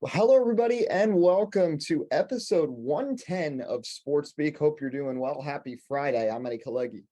Hello, everybody, and welcome to episode 110 of Sports Speak. Hope you're doing well. Happy Friday. I'm Kalegi.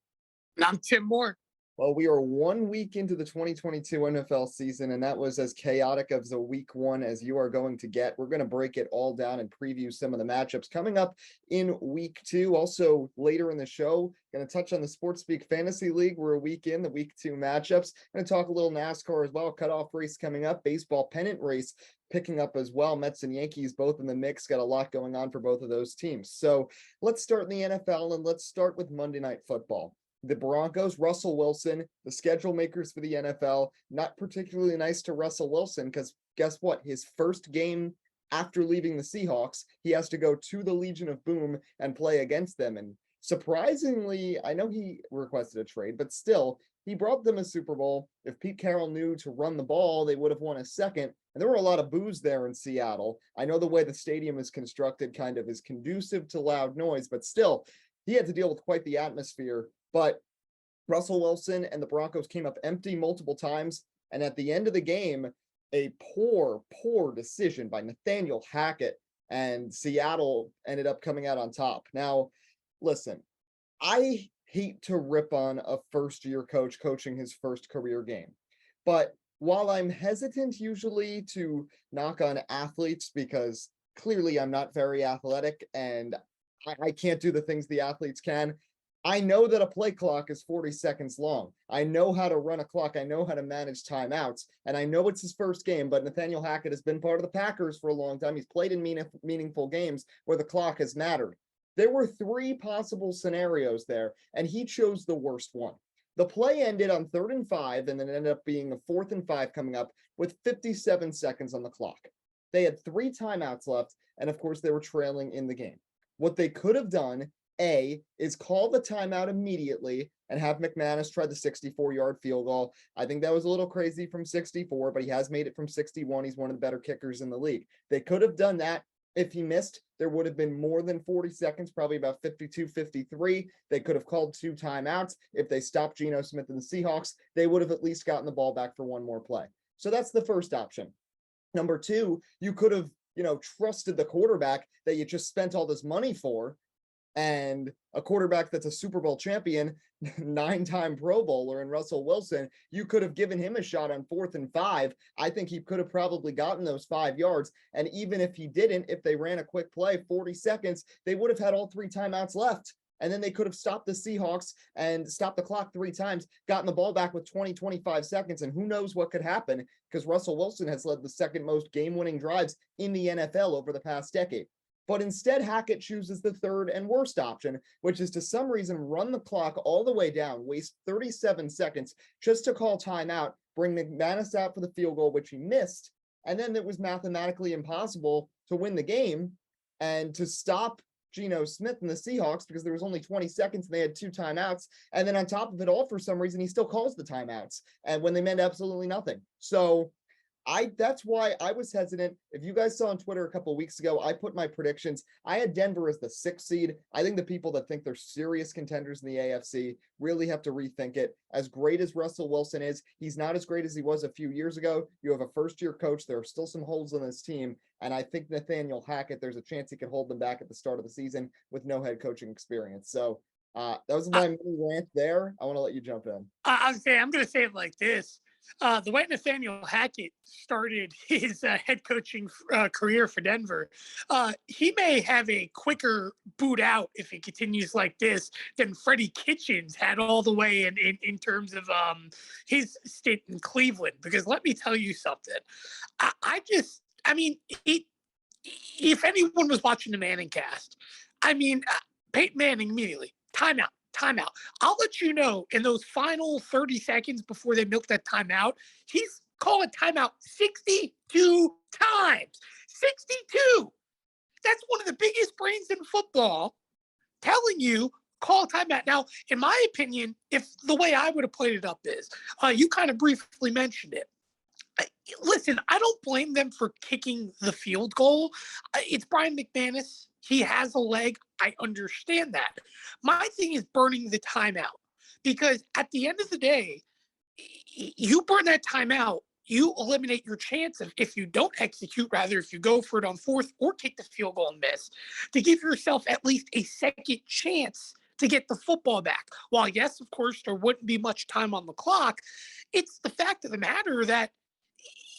And I'm Tim Moore. Well, we are 1 week into the 2022 NFL season, and that was as chaotic of a week one as you are going to get. We're going to break it all down and preview some of the matchups coming up in week two. Also, later in the show, going to touch on the Sports Speak Fantasy League. We're a week in, the week two matchups. Going to talk a little NASCAR as well. Cutoff race coming up, baseball pennant race picking up as well. Mets and Yankees both in the mix. Got a lot going on for both of those teams. So let's start in the NFL, and let's start with Monday Night Football. The Broncos, Russell Wilson, the schedule makers for the NFL, not particularly nice to Russell Wilson because guess what? His first game after leaving the Seahawks, he has to go to the Legion of Boom and play against them. And surprisingly, I know he requested a trade, but still, he brought them a Super Bowl. If Pete Carroll knew to run the ball, they would have won a second. And there were a lot of boos there in Seattle. I know the way the stadium is constructed kind of is conducive to loud noise, but still, he had to deal with quite the atmosphere. But Russell Wilson and the Broncos came up empty multiple times. And at the end of the game, a poor decision by Nathaniel Hackett, and Seattle ended up coming out on top. Now, listen, I hate to rip on a first-year coach coaching his first career game. But while I'm hesitant usually to knock on athletes because clearly I'm not very athletic and I can't do the things the athletes can, I know that a play clock is 40 seconds long. I know how to run a clock. I know how to manage timeouts. And I know it's his first game, but Nathaniel Hackett has been part of the Packers for a long time. He's played in meaningful games where the clock has mattered. There were three possible scenarios there, and he chose the worst one. The play ended on 3rd and 5, and then it ended up being a 4th and 5 coming up with 57 seconds on the clock. They had 3 timeouts left, and of course, they were trailing in the game. What they could have done, A, is call the timeout immediately and have McManus try the 64-yard field goal. I think that was a little crazy from 64, but he has made it from 61. He's one of the better kickers in the league. They could have done that. If he missed, there would have been more than 40 seconds, probably about 52, 53. They could have called 2 timeouts. If they stopped Geno Smith and the Seahawks, they would have at least gotten the ball back for one more play. So that's the first option. Number 2, you could have, trusted the quarterback that you just spent all this money for, and a quarterback that's a Super Bowl champion, 9-time Pro Bowler in Russell Wilson, you could have given him a shot on 4th and 5. I think he could have probably gotten those 5 yards. And even if he didn't, if they ran a quick play, 40 seconds, they would have had all 3 timeouts left. And then they could have stopped the Seahawks and stopped the clock 3 times, gotten the ball back with 20, 25 seconds. And who knows what could happen because Russell Wilson has led the second most game-winning drives in the NFL over the past decade. But instead, Hackett chooses the third and worst option, which is to some reason run the clock all the way down, waste 37 seconds just to call timeout, bring McManus out for the field goal, which he missed, and then it was mathematically impossible to win the game and to stop Geno Smith and the Seahawks because there was only 20 seconds and they had 2 timeouts. And then on top of it all, for some reason, he still calls the timeouts and when they meant absolutely nothing. So that's why I was hesitant. If you guys saw on Twitter a couple of weeks ago, I put my predictions. I had Denver as the 6th seed. I think the people that think they're serious contenders in the AFC really have to rethink it. As great as Russell Wilson is, he's not as great as he was a few years ago. You have a first-year coach. There are still some holes in this team. And I think Nathaniel Hackett, there's a chance he could hold them back at the start of the season with no head coaching experience. So that was my mini rant there. I want to let you jump in. I'm going to say it like this. The way Nathaniel Hackett started his head coaching career for Denver, he may have a quicker boot out if he continues like this than Freddie Kitchens had all the way in terms of his stint in Cleveland. Because let me tell you something. If anyone was watching the Manning cast, Peyton Manning immediately, timeout. I'll let you know in those final 30 seconds before they milk that timeout, he's calling timeout 62 times. 62. That's one of the biggest brains in football telling you call timeout. Now, in my opinion, if the way I would have played it up is, you kind of briefly mentioned it. Listen, I don't blame them for kicking the field goal. It's Brian McManus. He has a leg. I understand that. My thing is burning the timeout because at the end of the day, you burn that timeout, you eliminate your chance of, if you don't execute, rather, if you go for it on fourth or kick the field goal and miss, to give yourself at least a second chance to get the football back. While, yes, of course, there wouldn't be much time on the clock, it's the fact of the matter that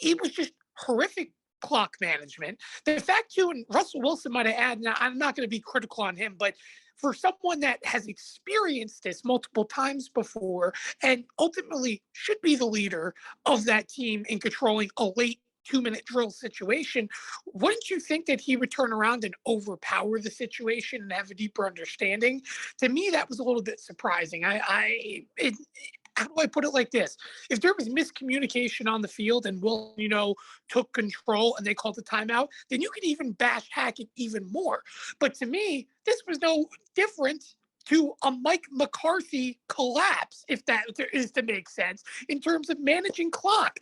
it was just horrific clock management. The fact, too, and Russell Wilson might have added, now I'm not going to be critical on him, but for someone that has experienced this multiple times before and ultimately should be the leader of that team in controlling a late 2-minute drill situation, wouldn't you think that he would turn around and overpower the situation and have a deeper understanding? To me, that was a little bit surprising. How do I put it like this? If there was miscommunication on the field and Will, took control and they called the timeout, then you could even bash Hackett even more. But to me, this was no different to a Mike McCarthy collapse, if that is to make sense, in terms of managing clock.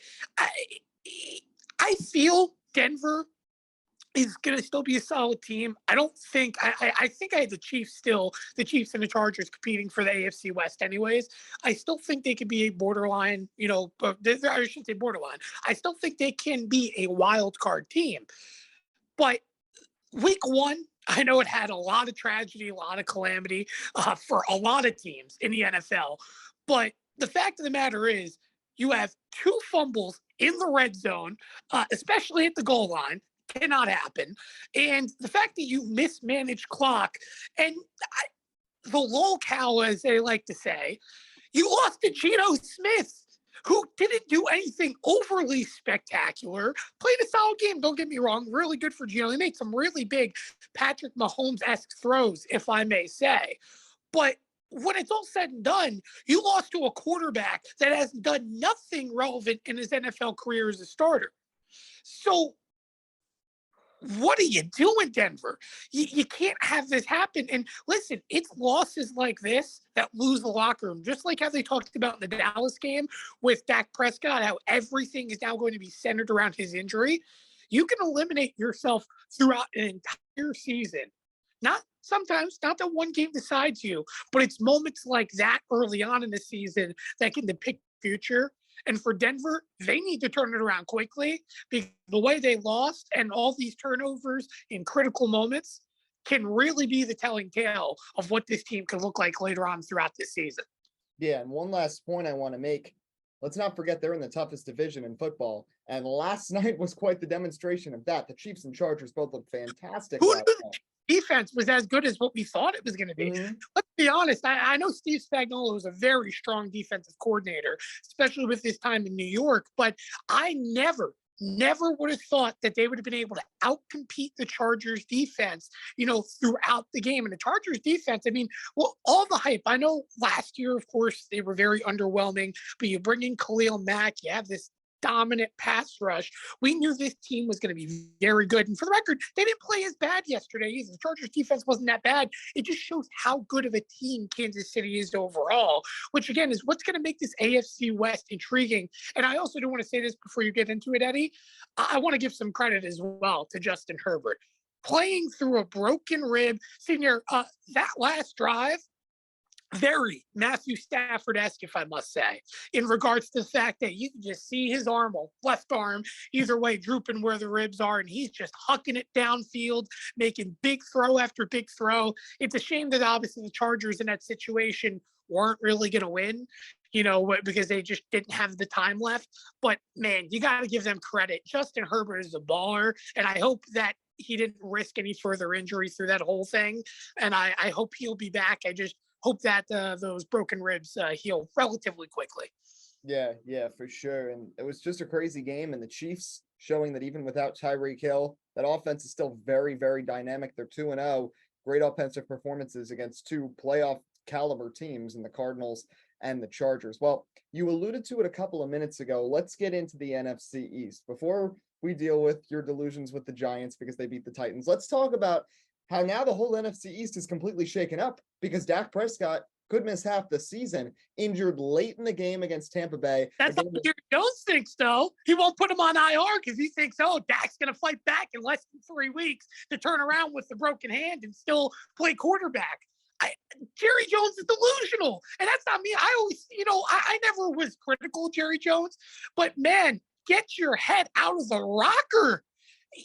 I feel Denver is going to still be a solid team. I don't think I think I had the Chiefs and the Chargers competing for the AFC West anyways. I still think they could be a borderline, I shouldn't say borderline. I still think they can be a wild card team. But week one, I know it had a lot of tragedy, a lot of calamity for a lot of teams in the NFL. But the fact of the matter is, you have 2 fumbles in the red zone, especially at the goal line. Cannot happen. And the fact that you mismanaged clock and the locale, as they like to say, you lost to Geno Smith, who didn't do anything overly spectacular, played a solid game. Don't get me wrong. Really good for Geno. He made some really big Patrick Mahomes-esque throws, if I may say. But when it's all said and done, you lost to a quarterback that has done nothing relevant in his NFL career as a starter. So what are you doing, Denver? You can't have this happen. And listen, it's losses like this that lose the locker room, just like how they talked about in the Dallas game with Dak Prescott, how everything is now going to be centered around his injury. You can eliminate yourself throughout an entire season. Not that one game decides you, but it's moments like that early on in the season that can depict the future. And for Denver, they need to turn it around quickly, because the way they lost and all these turnovers in critical moments can really be the telling tale of what this team can look like later on throughout this season. Yeah, and one last point I want to make. Let's not forget they're in the toughest division in football. And last night was quite the demonstration of that. The Chiefs and Chargers both looked fantastic. Who knew the defense was as good as what we thought it was going to be? Mm-hmm. Let's be honest. I know Steve Spagnuolo was a very strong defensive coordinator, especially with his time in New York. But I never would have thought that they would have been able to outcompete the Chargers defense, throughout the game. And the Chargers defense, all the hype. I know last year, of course, they were very underwhelming, but you bring in Khalil Mack, you have this dominant pass rush. We knew this team was going to be very good. And for the record, they didn't play as bad yesterday either. The Chargers defense wasn't that bad. It just shows how good of a team Kansas City is overall, which again is what's going to make this AFC West intriguing. And I also do want to say this before you get into it, Eddie. I want to give some credit as well to Justin Herbert. Playing through a broken rib, senior, that last drive, very Matthew Stafford-esque, if I must say, in regards to the fact that you can just see his left arm, either way, drooping where the ribs are, and he's just hucking it downfield, making big throw after big throw. It's a shame that obviously the Chargers in that situation weren't really going to win, because they just didn't have the time left. But, man, you got to give them credit. Justin Herbert is a baller, and I hope that he didn't risk any further injury through that whole thing, and I hope he'll be back. I just hope that those broken ribs heal relatively quickly. Yeah, for sure. And it was just a crazy game. And the Chiefs showing that even without Tyreek Hill, that offense is still very, very dynamic. They're 2-0. Great offensive performances against 2 playoff caliber teams in the Cardinals and the Chargers. Well, you alluded to it a couple of minutes ago. Let's get into the NFC East. Before we deal with your delusions with the Giants because they beat the Titans, let's talk about how now the whole NFC East is completely shaken up because Dak Prescott could miss half the season, injured late in the game against Tampa Bay. That's what Jerry Jones thinks, though. He won't put him on IR because he thinks, Dak's going to fight back in less than 3 weeks to turn around with the broken hand and still play quarterback. Jerry Jones is delusional, and that's not me. I always, I never was critical of Jerry Jones, but man, Get your head out of the rocker.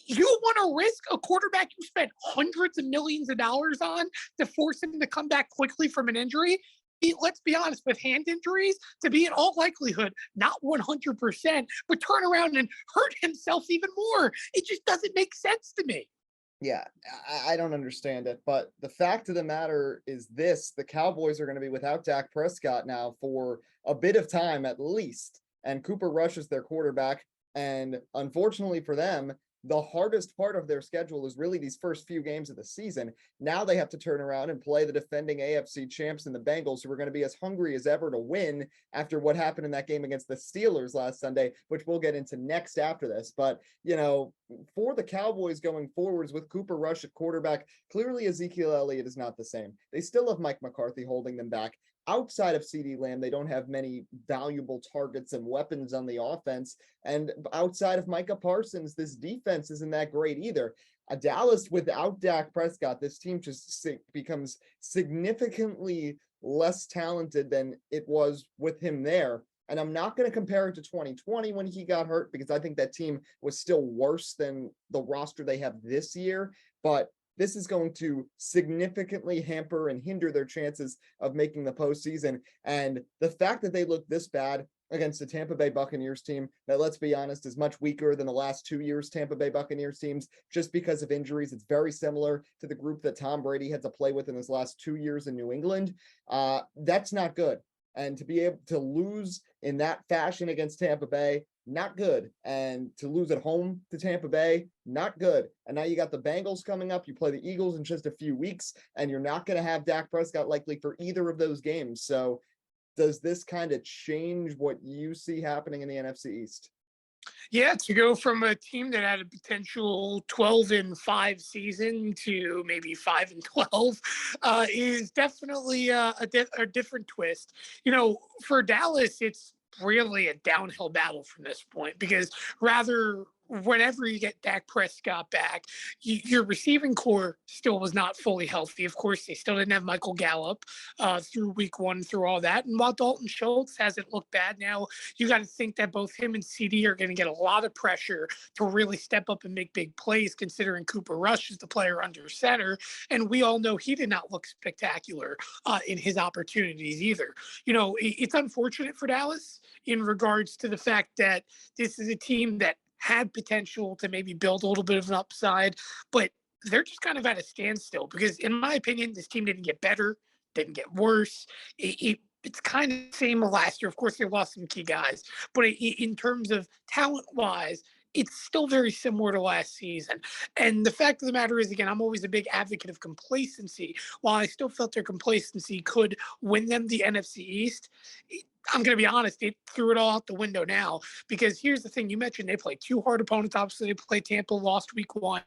You want to risk a quarterback you spent hundreds of millions of dollars on to force him to come back quickly from an injury? Let's be honest, with hand injuries, to be in all likelihood not 100%, but turn around and hurt himself even more. It just doesn't make sense to me. Yeah, I don't understand it, but the fact of the matter is this: the Cowboys are going to be without Dak Prescott now for a bit of time at least, and Cooper Rush is their quarterback. And unfortunately for them, the hardest part of their schedule is really these first few games of the season. Now they have to turn around and play the defending AFC champs and the Bengals, who are going to be as hungry as ever to win after what happened in that game against the Steelers last Sunday, which we'll get into next after this. But, for the Cowboys going forwards with Cooper Rush at quarterback, clearly Ezekiel Elliott is not the same. They still have Mike McCarthy holding them back. Outside of CeeDee Lamb, they don't have many valuable targets and weapons on the offense. And outside of Micah Parsons, this defense isn't that great either. Dallas, without Dak Prescott, this team just becomes significantly less talented than it was with him there. And I'm not going to compare it to 2020 when he got hurt, because I think that team was still worse than the roster they have this year. But this is going to significantly hamper and hinder their chances of making the postseason. And the fact that they look this bad against the Tampa Bay Buccaneers team that, let's be honest, is much weaker than the last 2 years Tampa Bay Buccaneers teams just because of injuries. It's very similar to the group that Tom Brady had to play with in his last 2 years in New England. That's not good. And to be able to lose in that fashion against Tampa Bay, not good. And to lose at home to Tampa Bay, not good. And now you got the Bengals coming up. You play the Eagles in just a few weeks, and you're not going to have Dak Prescott likely for either of those games. So does this kind of change what you see happening in the NFC East? Yeah, to go from a team that had a potential 12-5 season to maybe 5-12 is definitely a different twist. For Dallas, it's really a downhill battle from this point, because rather whenever you get Dak Prescott back, your receiving core still was not fully healthy. Of course, they still didn't have Michael Gallup through week one, through all that. And while Dalton Schultz hasn't looked bad now, you got to think that both him and CD are going to get a lot of pressure to really step up and make big plays, considering Cooper Rush is the player under center. And we all know he did not look spectacular in his opportunities either. It's unfortunate for Dallas in regards to the fact that this is a team that had potential to maybe build a little bit of an upside, but they're just kind of at a standstill, because in my opinion, this team didn't get better, didn't get worse. It's kind of the same as last year. Of course, they lost some key guys, but in terms of talent-wise, it's still very similar to last season. And the fact of the matter is, again, I'm always a big advocate of complacency. While I still felt their complacency could win them the NFC East, I'm going to be honest, they threw it all out the window now, because here's the thing. You mentioned they played two hard opponents. Obviously, they played Tampa, lost week one,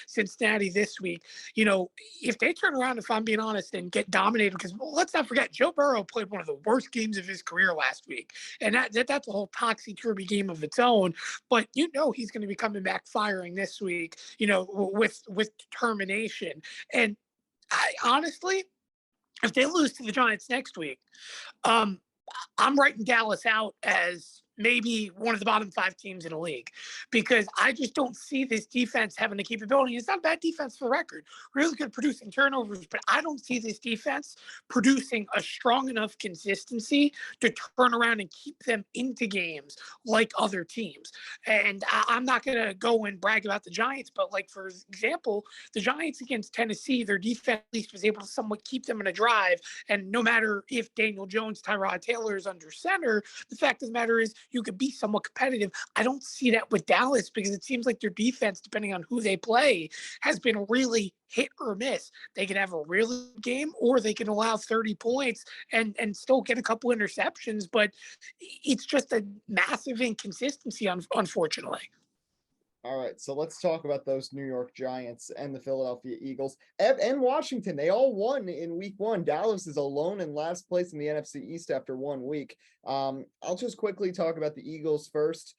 Cincinnati this week. If they turn around, if I'm being honest, and get dominated, because let's not forget, Joe Burrow played one of the worst games of his career last week. And that's a whole topsy-turvy game of its own. But he's going to be coming back firing this week, with determination. And honestly, if they lose to the Giants next week, I'm writing Dallas out as maybe one of the bottom 5 teams in the league, because I just don't see this defense having the capability. It's not a bad defense for the record, really good producing turnovers, but I don't see this defense producing a strong enough consistency to turn around and keep them into games like other teams. And I'm not going to go and brag about the Giants, but like, for example, the Giants against Tennessee, their defense at least was able to somewhat keep them in a drive. And no matter if Daniel Jones, Tyrod Taylor is under center, the fact of the matter is, you could be somewhat competitive. I don't see that with Dallas, because it seems like their defense, depending on who they play, has been really hit or miss. They can have a really good game, or they can allow 30 points and still get a couple interceptions, but it's just a massive inconsistency, unfortunately. All right, so let's talk about those New York Giants and the Philadelphia Eagles and Washington. They all won in week one. Dallas is alone in last place in the NFC East after 1 week. I'll just quickly talk about the Eagles first.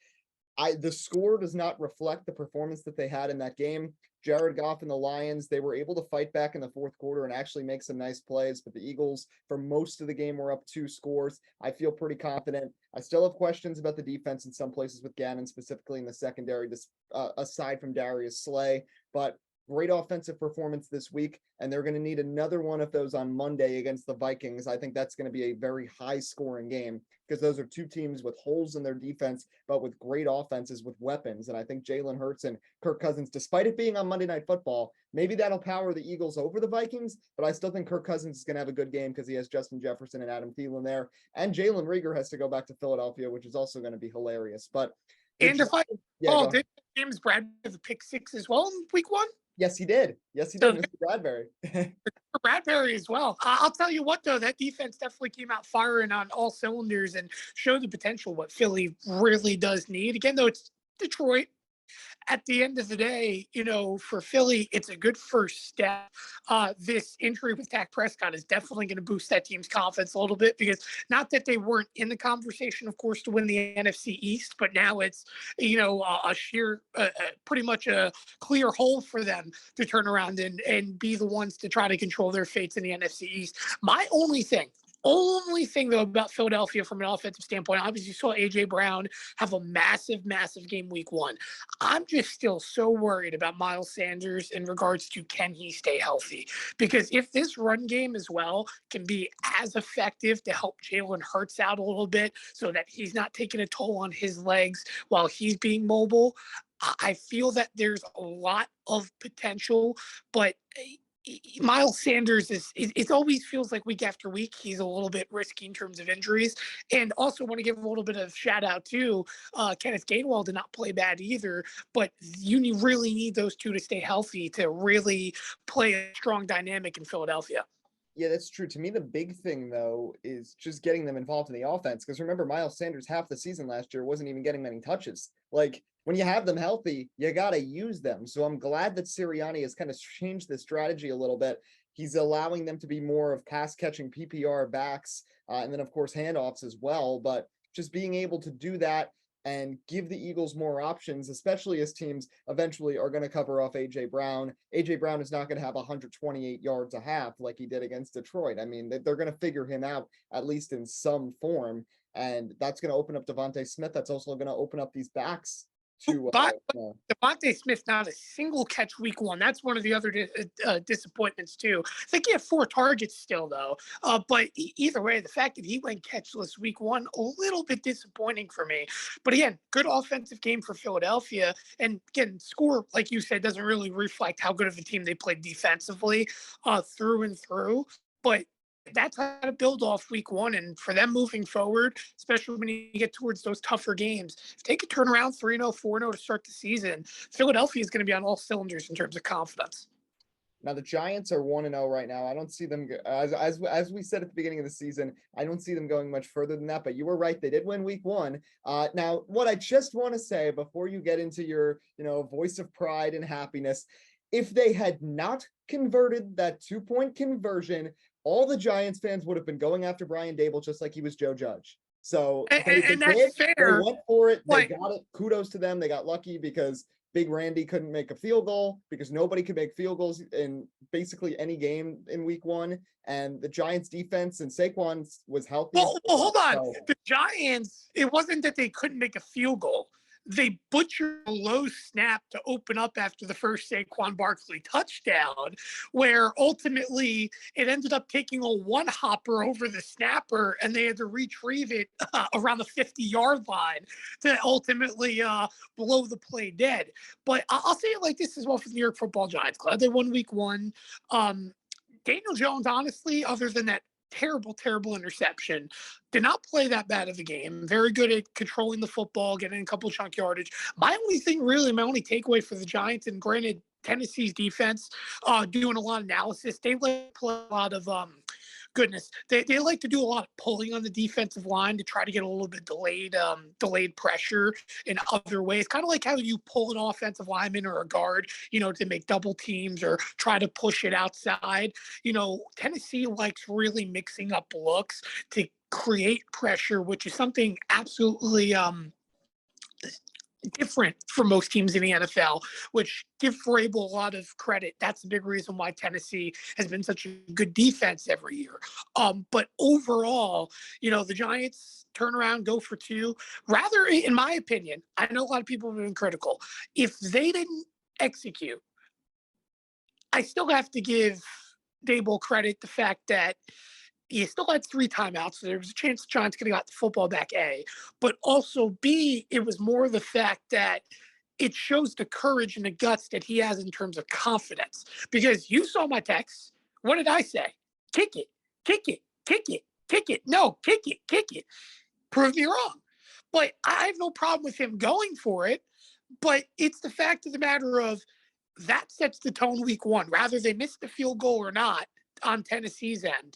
The score does not reflect the performance that they had in that game. Jared Goff and the Lions, they were able to fight back in the fourth quarter and actually make some nice plays, but the Eagles, for most of the game, were up 2 scores. I feel pretty confident. I still have questions about the defense in some places with Gannon, specifically in the secondary, aside from Darius Slay, but great offensive performance this week, and they're going to need another one of those on Monday against the Vikings. I think that's going to be a very high-scoring game because those are two teams with holes in their defense, but with great offenses with weapons. And I think Jalen Hurts and Kirk Cousins, despite it being on Monday Night Football, maybe that'll power the Eagles over the Vikings, but I still think Kirk Cousins is going to have a good game because he has Justin Jefferson and Adam Thielen there. And Jalen Reagor has to go back to Philadelphia, which is also going to be hilarious. But and if did James Bradbury have a pick 6 as well in week 1? Yes, he did. Yes, he did, Mr. Bradbury. Bradbury as well. I'll tell you what, though, that defense definitely came out firing on all cylinders and showed the potential what Philly really does need. Again, though, it's Detroit. At the end of the day, for Philly, it's a good first step. This injury with Dak Prescott is definitely going to boost that team's confidence a little bit because not that they weren't in the conversation, of course, to win the NFC East, but now it's, pretty much a clear hole for them to turn around and be the ones to try to control their fates in the NFC East. My only thing, though, about Philadelphia from an offensive standpoint, obviously you saw A.J. Brown have a massive game week 1. I'm just still so worried about Miles Sanders in regards to can he stay healthy? Because if this run game as well can be as effective to help Jalen Hurts out a little bit so that he's not taking a toll on his legs while he's being mobile, I feel that there's a lot of potential, but Miles Sanders it always feels like week after week he's a little bit risky in terms of injuries. And also want to give a little bit of shout out to Kenneth Gainwell did not play bad either, but you really need those two to stay healthy to really play a strong dynamic in Philadelphia. Yeah, that's true. To me, the big thing, though, is just getting them involved in the offense. Because remember, Miles Sanders, half the season last year, wasn't even getting many touches. Like, when you have them healthy, you got to use them. So I'm glad that Sirianni has kind of changed the strategy a little bit. He's allowing them to be more of pass-catching PPR backs, and then, of course, handoffs as well. But just being able to do that and give the Eagles more options, especially as teams eventually are going to cover off A.J. Brown. A.J. Brown is not going to have 128 yards a half like he did against Detroit. I mean, they're going to figure him out, at least in some form, and that's going to open up Devontae Smith. That's also going to open up these backs to Devontae Smith, not a single catch week 1. That's one of the other disappointments too. I think he had 4 targets still though. But either way, the fact that he went catchless week 1, a little bit disappointing for me. But again, good offensive game for Philadelphia. And again, score, like you said, doesn't really reflect how good of a team they played defensively through and through. But that's how to build off week 1. And for them moving forward, especially when you get towards those tougher games, if they could turn around 3-0, 4-0 to start the season, Philadelphia is going to be on all cylinders in terms of confidence. Now the Giants are 1-0 right now. I don't see them as we said at the beginning of the season. I don't see them going much further than that. But you were right; they did win week 1. Now, what I just want to say before you get into your voice of pride and happiness, if they had not converted that 2-point conversion, all the Giants fans would have been going after Brian Dable just like he was Joe Judge. So and that's fair. They went for it. They got it. Kudos to them. They got lucky because Big Randy couldn't make a field goal because nobody could make field goals in basically any game in week 1. And the Giants defense and Saquon was healthy. Well, hold on. So, the Giants, it wasn't that they couldn't make a field goal. They butchered a low snap to open up after the first Saquon Barkley touchdown, where ultimately it ended up taking a one-hopper over the snapper, and they had to retrieve it around the 50-yard line to ultimately blow the play dead. But I'll say it like this as well for the New York Football Giants. Glad they won week 1. Daniel Jones, honestly, other than that terrible interception, did not play that bad of a game. Very good at controlling the football, getting a couple chunk yardage. My only takeaway for the Giants, and granted, Tennessee's defense doing a lot of analysis. They like to play a lot of They like to do a lot of pulling on the defensive line to try to get a little bit delayed pressure in other ways. Kind of like how you pull an offensive lineman or a guard, to make double teams or try to push it outside. Tennessee likes really mixing up looks to create pressure, which is something absolutely different for most teams in the NFL, which give Vrabel a lot of credit. That's the big reason why Tennessee has been such a good defense every year. But overall, the Giants turn around, go for two. Rather, in my opinion, I know a lot of people have been critical. If they didn't execute, I still have to give Dable credit the fact that he still had 3 timeouts, so there was a chance the Giants could have got the football back, A. But also, B, it was more the fact that it shows the courage and the guts that he has in terms of confidence. Because you saw my text. What did I say? Kick it, kick it, kick it, kick it. No, kick it, kick it. Prove me wrong. But I have no problem with him going for it. But it's the fact of the matter of that sets the tone week one. Rather they miss the field goal or not on Tennessee's end,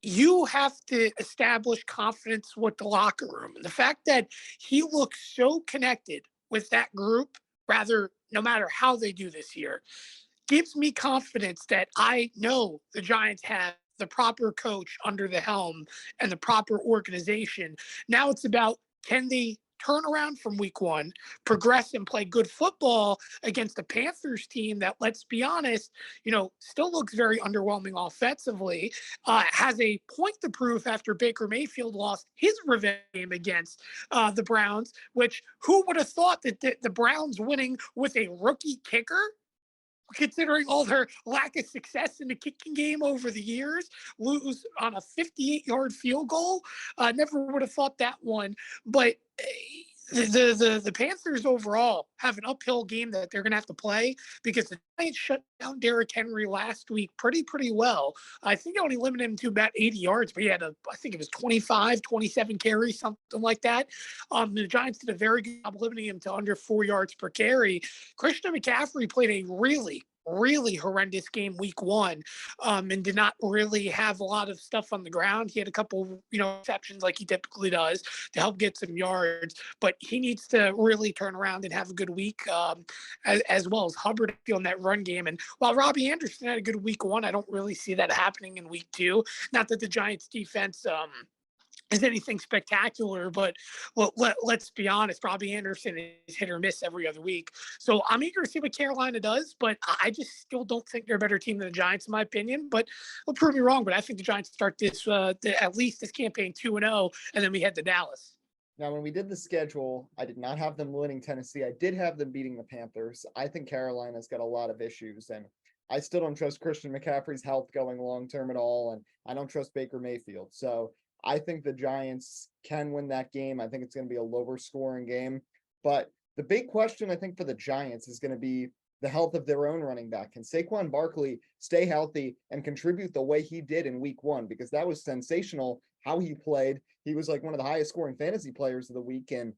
you have to establish confidence with the locker room. And the fact that he looks so connected with that group, no matter how they do this year, gives me confidence that I know the Giants have the proper coach under the helm and the proper organization. Now it's about, can they turn around from week one, progress and play good football against the Panthers team that, let's be honest, still looks very underwhelming offensively, has a point to prove after Baker Mayfield lost his revenge game against the Browns, which who would have thought that the Browns winning with a rookie kicker, considering all their lack of success in the kicking game over the years, lose on a 58-yard field goal. Never would have thought that one. But the Panthers overall have an uphill game that they're going to have to play because the Giants shut down Derrick Henry last week pretty well. I think they only limited him to about 80 yards, but he had I think it was 25, 27 carries, something like that. The Giants did a very good job limiting him to under 4 yards per carry. Christian McCaffrey played a really horrendous game week one, and did not really have a lot of stuff on the ground. He had a couple, exceptions like he typically does to help get some yards, but he needs to really turn around and have a good week, as well as Hubbard on that run game. And while Robbie Anderson had a good week one, I don't really see that happening in week two. Not that the Giants defense, is anything spectacular, but let's be honest, Robbie Anderson is hit or miss every other week. So I'm eager to see what Carolina does, but I just still don't think they're a better team than the Giants, in my opinion. But they'll prove me wrong, but I think the Giants start this, at least this campaign 2-0, and then we head to Dallas. Now, when we did the schedule, I did not have them winning Tennessee. I did have them beating the Panthers. I think Carolina's got a lot of issues, and I still don't trust Christian McCaffrey's health going long-term at all, and I don't trust Baker Mayfield. So I think the Giants can win that game. I think it's going to be a lower scoring game. But the big question, I think, for the Giants is going to be the health of their own running back. Can Saquon Barkley stay healthy and contribute the way he did in week one? Because that was sensational how he played. He was like one of the highest scoring fantasy players of the week. And,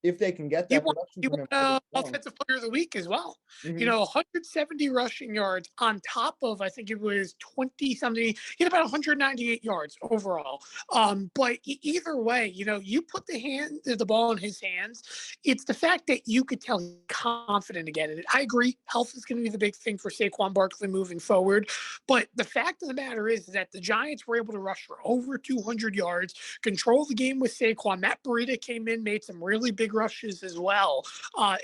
if they can get that production from him, offensive player of the week as well. Mm-hmm. 170 rushing yards on top of, I think it was 20 something. He had about 198 yards overall. But either way, you put the ball in his hands. It's the fact that you could tell he's confident again. And I agree, health is going to be the big thing for Saquon Barkley moving forward. But the fact of the matter is that the Giants were able to rush for over 200 yards, control the game with Saquon. Matt Breida came in, made some really big rushes as well,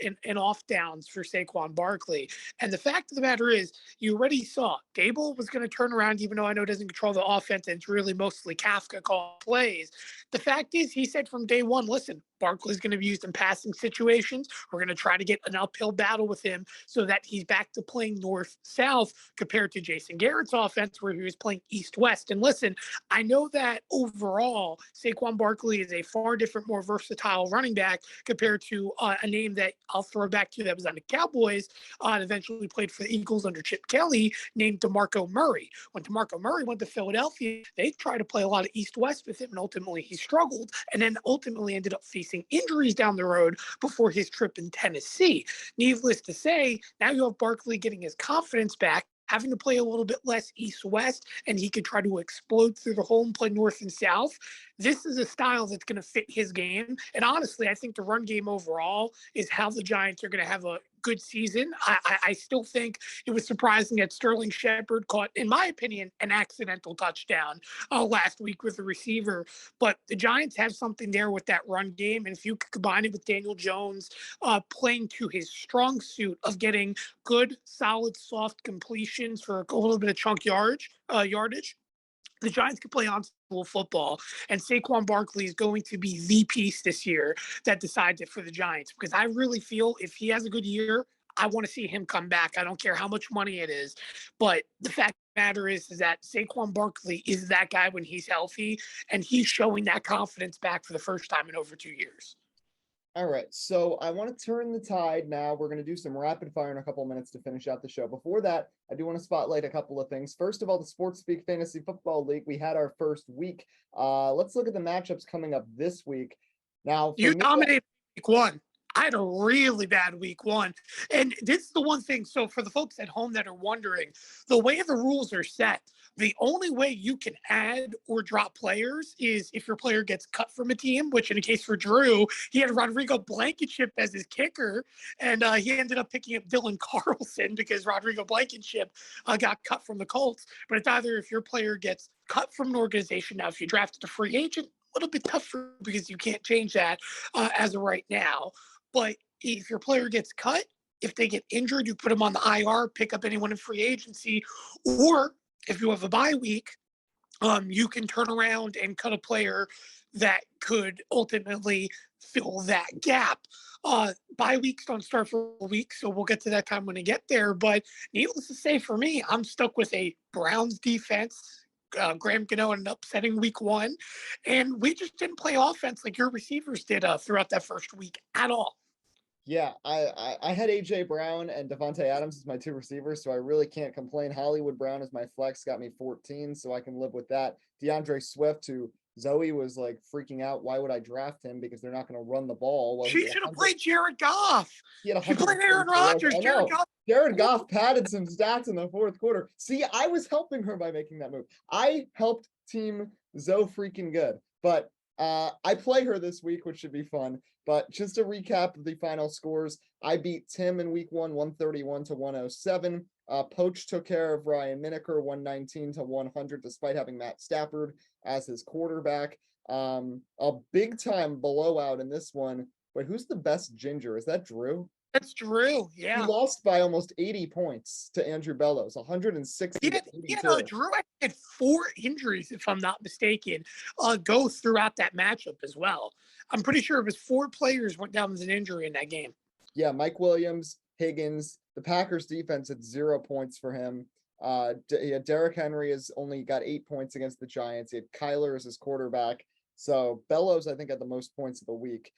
in off downs for Saquon Barkley. And the fact of the matter is, you already saw Dable was going to turn around, even though I know it doesn't control the offense and it's really mostly Kafka calling plays. The fact is, he said from day one, listen, Barkley's going to be used in passing situations. We're going to try to get an uphill battle with him so that he's back to playing north-south compared to Jason Garrett's offense where he was playing east-west. And listen, I know that overall Saquon Barkley is a far different, more versatile running back compared to a name that I'll throw back to that was on the Cowboys and eventually played for the Eagles under Chip Kelly, named DeMarco Murray. When DeMarco Murray went to Philadelphia, they tried to play a lot of east-west with him, and ultimately he struggled and then ultimately ended up facing injuries down the road before his trip in Tennessee. Needless to say, now you have Barkley getting his confidence back, having to play a little bit less east-west, and he could try to explode through the hole and play north and south. This is a style that's going to fit his game. And honestly, I think the run game overall is how the Giants are going to have a good season. I still think it was surprising that Sterling Shepard caught, in my opinion, an accidental touchdown last week with the receiver. But the Giants have something there with that run game. And if you combine it with Daniel Jones playing to his strong suit of getting good, solid, soft completions for a little bit of yardage, the Giants can play on football, and Saquon Barkley is going to be the piece this year that decides it for the Giants. Because I really feel if he has a good year, I want to see him come back. I don't care how much money it is, but the fact of the matter is that Saquon Barkley is that guy when he's healthy, and he's showing that confidence back for the first time in over 2 years. All right, so I want to turn the tide now. We're going to do some rapid fire in a couple of minutes to finish out the show. Before that, I do want to spotlight a couple of things. First of all, the Sports Speak Fantasy Football League. We had our first week. Let's look at the matchups coming up this week. Now, You dominated week one. I had a really bad week one. And this is the one thing. So for the folks at home that are wondering, the way the rules are set, the only way you can add or drop players is if your player gets cut from a team, which in the case for Drew, he had Rodrigo Blankenship as his kicker. And he ended up picking up Dylan Carlson because Rodrigo Blankenship got cut from the Colts. But it's either if your player gets cut from an organization. Now, if you drafted a free agent, a little bit tougher because you can't change that as of right now. But if your player gets cut, if they get injured, you put them on the IR, pick up anyone in free agency, or if you have a bye week, you can turn around and cut a player that could ultimately fill that gap. Bye weeks don't start for a week, so we'll get to that time when we get there. But needless to say, for me, I'm stuck with a Browns defense. Graham Gano ended up setting week one, and we just didn't play offense like your receivers did throughout that first week at all. Yeah, I had AJ Brown and Devontae Adams as my two receivers, so I really can't complain. Hollywood Brown as my flex got me 14, so I can live with that. DeAndre Swift, who Zoe was like freaking out, why would I draft him? Because they're not going to run the ball. Well, She should have played Jared Goff. He had She played Aaron Rodgers. Jared Goff. Jared Goff padded some stats in the fourth quarter. See, I was helping her by making that move. I helped team Zoe freaking good, but I play her this week, which should be fun. But just to recap the final scores, I beat Tim in week one, 131 to 107. Poach took care of Ryan Mineker, 119 to 100, despite having Matt Stafford as his quarterback. A big time blowout in this one. Wait, who's the best ginger? Is that Drew? That's Drew. Yeah. He lost by almost 80 points to Andrew Bellows, 160 to 82. Drew had 4 injuries, if I'm not mistaken, go throughout that matchup as well. I'm pretty sure it was 4 players went down with an injury in that game. Yeah, Mike Williams, Higgins, the Packers defense had 0 points for him. Derrick Henry has only got 8 points against the Giants. He had Kyler as his quarterback. So Bellows, I think, had the most points of the week.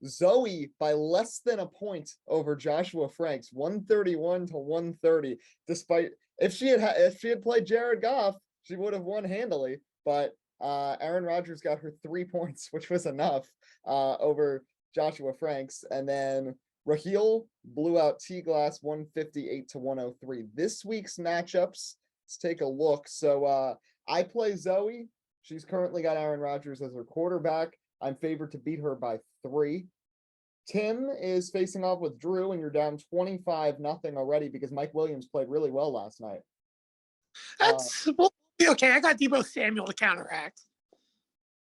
Zoe by less than a point over Joshua Franks, 131 to 130. Despite if she had played Jared Goff, she would have won handily. But Aaron Rodgers got her 3 points, which was enough over Joshua Franks. And then Raheel blew out T-Glass 158 to 103. This week's matchups, let's take a look. So I play Zoe. She's currently got Aaron Rodgers as her quarterback. I'm favored to beat her by 3. Tim is facing off with Drew, and you're down 25-0 already because Mike Williams played really well last night. We'll be okay. I got Deebo Samuel to counteract.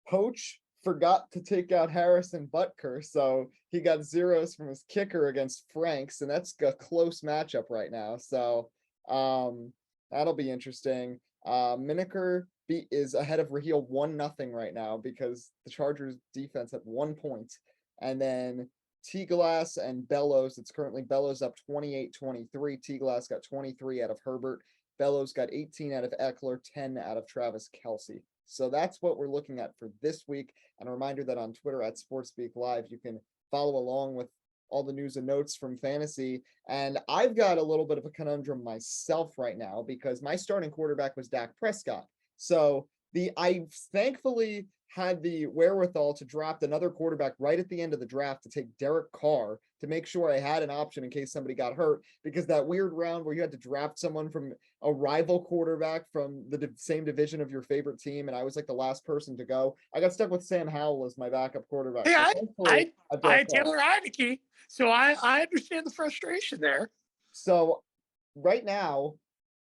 Poach forgot to take out Harrison Butker, so he got zeros from his kicker against Franks, and that's a close matchup right now. So that'll be interesting. Mineker is ahead of Raheel 1-0 right now because the Chargers defense had 1 point. And then T-Glass and Bellows, it's currently Bellows up 28-23. T-Glass got 23 out of Herbert. Bellows got 18 out of Eckler, 10 out of Travis Kelce. So that's what we're looking at for this week. And a reminder that on Twitter at SportsSpeak Live, you can follow along with all the news and notes from fantasy. And I've got a little bit of a conundrum myself right now because my starting quarterback was Dak Prescott. So I thankfully had the wherewithal to draft another quarterback right at the end of the draft to take Derek Carr to make sure I had an option in case somebody got hurt, because that weird round where you had to draft someone from a rival quarterback from the same division of your favorite team, and I was like the last person to go. I got stuck with Sam Howell as my backup quarterback. Yeah, So I had Taylor Heineke. So I understand the frustration there. So right now,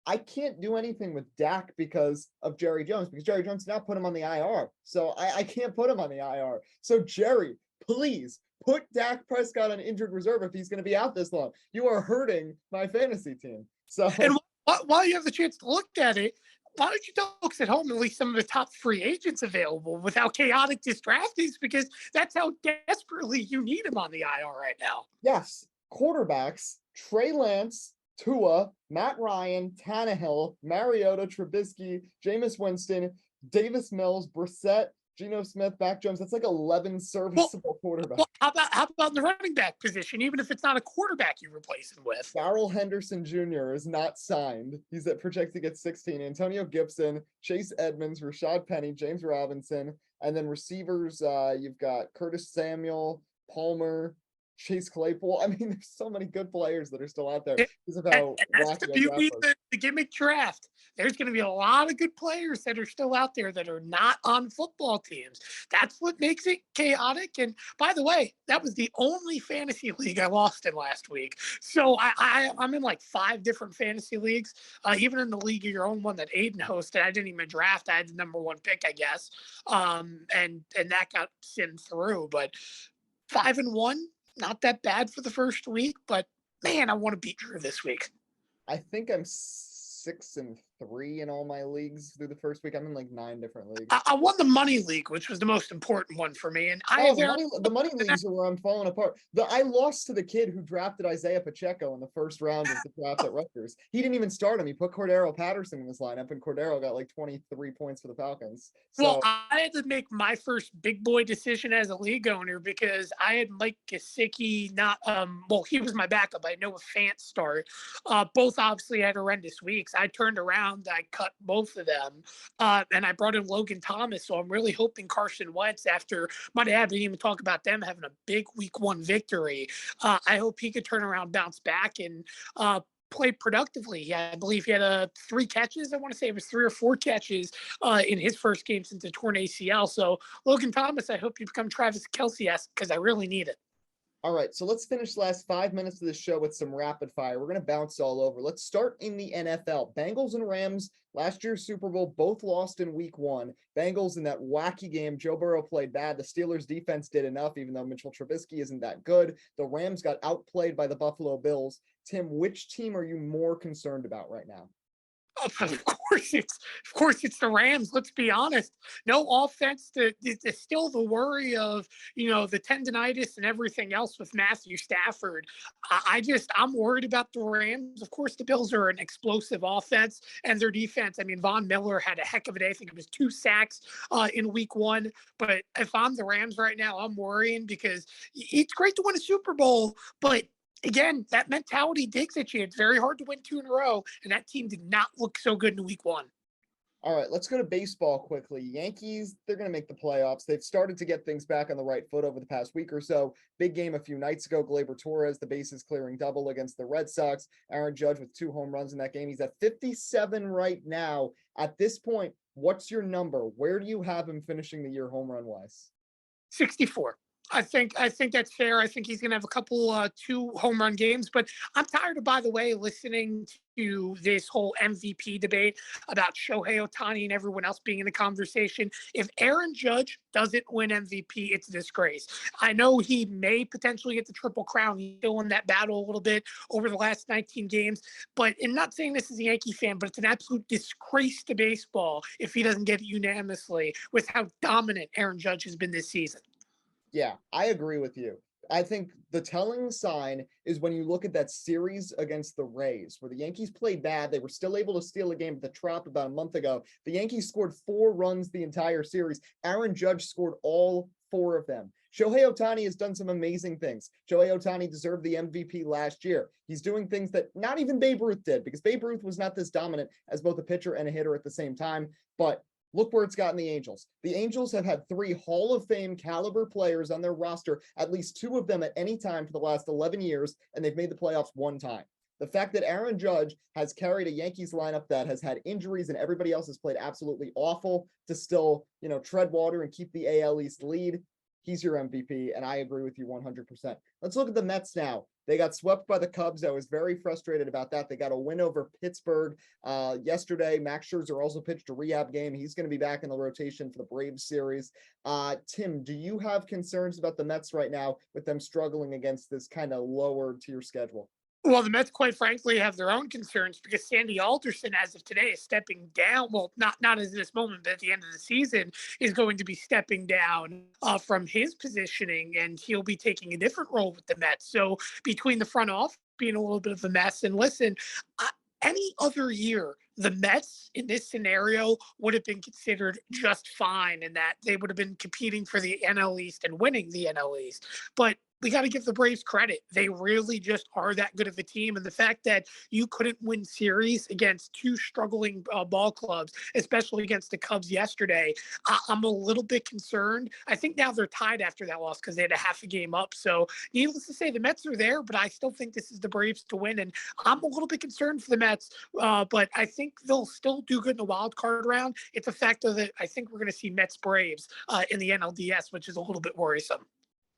I can't do anything with Dak because of Jerry Jones, because Jerry Jones now put him on the IR. So I can't put him on the IR. So Jerry, please put Dak Prescott on injured reserve if he's going to be out this long. You are hurting my fantasy team. So And while you have the chance to look at it, why don't you folks at home at least some of the top free agents available with how chaotic this draft is? Because that's how desperately you need him on the IR right now. yes, quarterbacks, Trey Lance, Tua, Matt Ryan, Tannehill, Mariota, Trubisky, Jameis Winston, Davis Mills, Brissett, Geno Smith, Mac Jones. That's like 11 serviceable quarterbacks. Well, how about the running back position? Even if it's not a quarterback you're replacing with. Darrell Henderson Jr. is not signed. He's projected to get 16. Antonio Gibson, Chase Edmonds, Rashad Penny, James Robinson, and then receivers. You've got Curtis Samuel, Palmer, Chase Claypool. I mean, there's so many good players that are still out there. It's about that's the beauty of the gimmick draft. There's going to be a lot of good players that are still out there that are not on football teams. That's what makes it chaotic. And by the way, that was the only fantasy league I lost in last week. So I'm in like 5 different fantasy leagues. Even in the league of your own one that Aiden hosted, I didn't even draft. I had the number 1 pick, I guess. And that got sent through. But 5-1. Not that bad for the first week, but man, I want to beat Drew this week. I think I'm 6-3 in all my leagues through the first week. I'm in like 9 different leagues. I won the money league, which was the most important one for me. And the money leagues are where I'm falling apart. I lost to the kid who drafted Isaiah Pacheco in the first round of the draft at Rutgers. He didn't even start him. He put Cordero Patterson in his lineup, and Cordero got like 23 points for the Falcons. So, well, I had to make my first big boy decision as a league owner because I had Mike Gesicki he was my backup. I had Noah Fant start. Both obviously had horrendous weeks. I turned around, I cut both of them, and I brought in Logan Thomas. So I'm really hoping Carson Wentz, after my dad didn't even talk about them having a big week 1 victory, I hope he could turn around, bounce back, and play productively. I believe he had 3 catches. I want to say it was 3 or 4 catches in his first game since the torn ACL. So Logan Thomas, I hope you become Travis Kelce-esque because I really need it. All right, so let's finish the last 5 minutes of the show with some rapid fire. We're going to bounce all over. Let's start in the NFL. Bengals and Rams, last year's Super Bowl, both lost in week 1. Bengals in that wacky game, Joe Burrow played bad. The Steelers defense did enough, even though Mitchell Trubisky isn't that good. The Rams got outplayed by the Buffalo Bills. Tim, which team are you more concerned about right now? Of course it's the Rams. Let's be honest. No offense to still the worry of, the tendonitis and everything else with Matthew Stafford. I'm worried about the Rams. Of course, the Bills are an explosive offense and their defense. I mean, Von Miller had a heck of a day. I think it was 2 sacks in week 1. But if I'm the Rams right now, I'm worrying because it's great to win a Super Bowl, but again, that mentality digs at you. It's very hard to win 2 in a row, and that team did not look so good in week 1. All right, let's go to baseball quickly. Yankees, they're going to make the playoffs. They've started to get things back on the right foot over the past week or so. Big game a few nights ago. Gleyber Torres, the bases clearing double against the Red Sox. Aaron Judge with 2 home runs in that game. He's at 57 right now. At this point, what's your number? Where do you have him finishing the year home run wise? 64. I think that's fair. I think he's going to have a couple 2 home run games, but I'm tired of, by the way, listening to this whole MVP debate about Shohei Ohtani and everyone else being in the conversation. If Aaron Judge doesn't win MVP, it's a disgrace. I know he may potentially get the Triple Crown. He's still in that battle a little bit over the last 19 games, but I'm not saying this as a Yankee fan, but it's an absolute disgrace to baseball if he doesn't get it unanimously with how dominant Aaron Judge has been this season. Yeah, I agree with you. I think the telling sign is when you look at that series against the Rays, where the Yankees played bad. They were still able to steal a game at the Trop about a month ago. The Yankees scored 4 runs the entire series. Aaron Judge scored all 4 of them. Shohei Ohtani has done some amazing things. Shohei Ohtani deserved the MVP last year. He's doing things that not even Babe Ruth did, because Babe Ruth was not this dominant as both a pitcher and a hitter at the same time. But look where it's gotten the Angels. The Angels have had 3 Hall of Fame caliber players on their roster, at least 2 of them at any time for the last 11 years, and they've made the playoffs 1 time. The fact that Aaron Judge has carried a Yankees lineup that has had injuries and everybody else has played absolutely awful to still, tread water and keep the AL East lead, he's your MVP, and I agree with you 100%. Let's look at the Mets now. They got swept by the Cubs. I was very frustrated about that. They got a win over Pittsburgh yesterday. Max Scherzer also pitched a rehab game. He's going to be back in the rotation for the Braves series. Tim, do you have concerns about the Mets right now with them struggling against this kind of lower tier schedule? Well, the Mets, quite frankly, have their own concerns because Sandy Alderson, as of today, is stepping down. Well, not at this moment, but at the end of the season, is going to be stepping down from his positioning, and he'll be taking a different role with the Mets. So between the front office being a little bit of a mess, and listen, any other year, the Mets in this scenario would have been considered just fine in that they would have been competing for the NL East and winning the NL East. But we got to give the Braves credit. They really just are that good of a team. And the fact that you couldn't win series against two struggling ball clubs, especially against the Cubs yesterday, I'm a little bit concerned. I think now they're tied after that loss because they had a half a game up. So needless to say, the Mets are there, but I still think this is the Braves to win. And I'm a little bit concerned for the Mets, but I think they'll still do good in the wild card round. It's a fact that I think we're going to see Mets Braves in the NLDS, which is a little bit worrisome.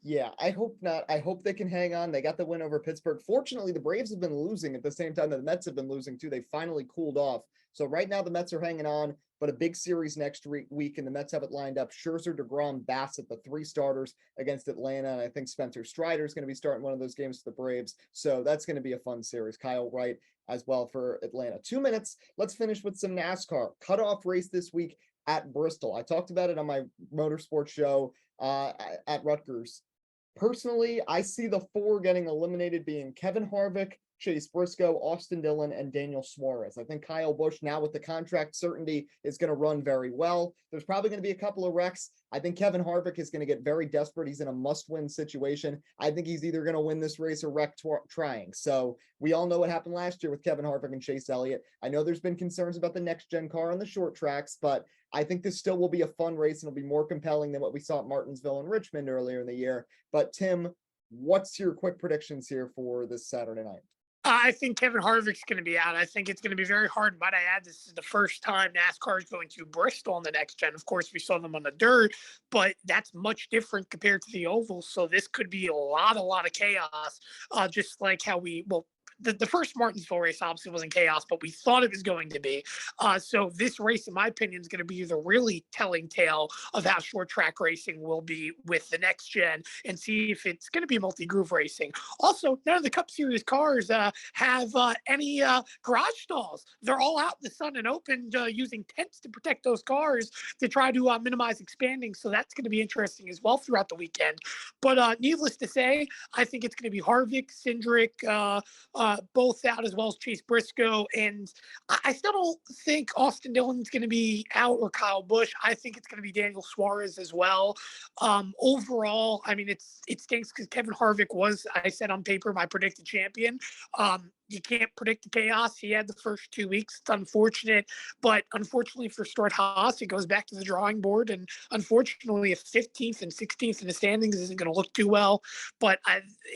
Yeah, I hope not. I hope they can hang on. They got the win over Pittsburgh. Fortunately, the Braves have been losing at the same time that the Mets have been losing too. They finally cooled off. So right now the Mets are hanging on, but a big series next week, and the Mets have it lined up. Scherzer, DeGrom, Bassett, the three starters against Atlanta, and I think Spencer Strider is going to be starting one of those games for the Braves. So that's going to be a fun series. Kyle Wright as well for Atlanta. 2 minutes. Let's finish with some NASCAR cutoff race this week at Bristol. I talked about it on my motorsports show at Rutgers. Personally, I see the four getting eliminated being Kevin Harvick, Chase Briscoe, Austin Dillon, and Daniel Suarez. I think Kyle Busch, now with the contract certainty, is going to run very well. There's probably going to be a couple of wrecks. I think Kevin Harvick is going to get very desperate. He's in a must-win situation. I think he's either going to win this race or wreck trying. So we all know what happened last year with Kevin Harvick and Chase Elliott. I know there's been concerns about the next-gen car on the short tracks, but I think this still will be a fun race and it'll be more compelling than what we saw at Martinsville and Richmond earlier in the year. But Tim, what's your quick predictions here for this Saturday night? I think Kevin Harvick's going to be out. I think it's going to be very hard. Might I add, this is the first time NASCAR is going to Bristol on the next gen. Of course, we saw them on the dirt, but that's much different compared to the oval. So this could be a lot of chaos. Just like how the first Martinsville race obviously wasn't chaos, but we thought it was going to be. So this race, in my opinion, is going to be the really telling tale of how short track racing will be with the next gen, and see if it's going to be multi-groove racing. Also, none of the Cup Series cars have any garage stalls. They're all out in the sun and open, using tents to protect those cars to try to minimize expanding. So that's going to be interesting as well throughout the weekend. But needless to say, I think it's going to be Harvick, Cindric, both out, as well as Chase Briscoe. And I still don't think Austin Dillon's going to be out, or Kyle Busch. I think it's going to be Daniel Suarez as well. Overall, I mean, it stinks because Kevin Harvick was, I said on paper, my predicted champion. You can't predict the chaos he had the first 2 weeks. It's unfortunate, but unfortunately for Stuart Haas, it goes back to the drawing board. And unfortunately, if 15th and 16th in the standings isn't going to look too well. But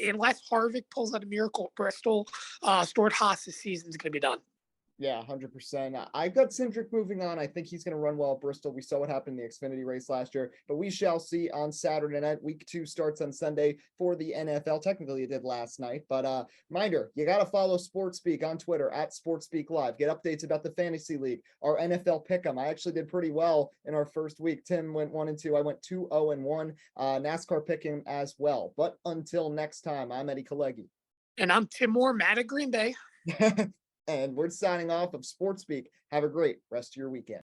unless Harvick pulls out a miracle at Bristol, Stuart Haas's season is going to be done. Yeah, 100%. I've got Cindric moving on. I think he's going to run well at Bristol. We saw what happened in the Xfinity race last year, but we shall see on Saturday night. Week 2 starts on Sunday for the NFL. Technically, it did last night, but reminder, you got to follow SportsSpeak on Twitter at SportsSpeak Live. Get updates about the Fantasy League, our NFL Pick'em. I actually did pretty well in our first week. Tim went 1-2. I went 2-0-1. NASCAR Pick'em as well. But until next time, I'm Eddie Kalegi. And I'm Tim Moore, Matt at Green Bay. And we're signing off of SportsSpeak. Have a great rest of your weekend.